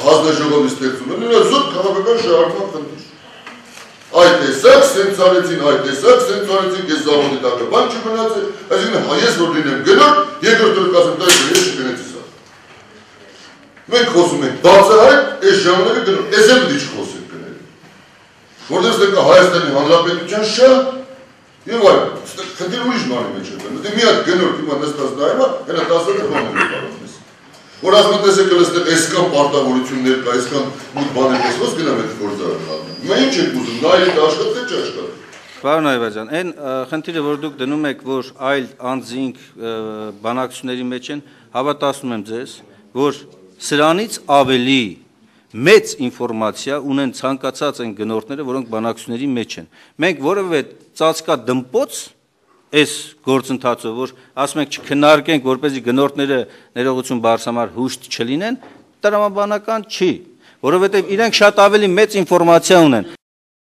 հանձնաժողովի ստեղծումը, նրա զուտ քաղաքական շարժման խնդիր։ Այդ տեսակ սենց արեցին, կես զավոդի տակը բան չմնաց է, այսինքն ես որ լինեմ գնոր, երկրորդ օրը կասեմ դա ես չգնեցի սա։ Մենք խոսում ենք բացահայտ, այս ժամանակը գնոր, ես էլ պիտի չխոսենք գնել։ Որտեղ ստեղ Հայաստանի Հանրապետության շատ եւ այլ, խնդիր ուրիշ բանի մեջ է դնում։ Դե մի հատ գնոր հիմա նստած նայում, հենա 10 բան է կարող։ Որ ասում տեսեք այստեղ այսքան պարտավորություններ կա, այսքան մուտ բաներ կա, ո՞ս գնամ այդ գործարանը։ Հիմա ինչ եք ուզում, նայեք աշխատեք, չէ՞ աշխատեք։ Պարոն Այվազյան, այն խնդիրը, որ դուք դնում եք, որ այլ անձինք բանակցությունների մեջ են, հավատացնում եմ ձեզ, որ սրանից ավելի մեծ ինֆորմացիա ունեն ցանկացած այն գնորդները, որոնք բանակցությունների մեջ են։ Մենք որևէ ծածկա դմպոց այս գործընթացով, որ ասում ենք չքննարկենք, որպեսզի գնորդները ներողություն բարձրամար հուշտ չլինեն, տրամաբանական չի, որովհետև իրենք շատ ավելի մեծ ինֆորմացիա ունեն։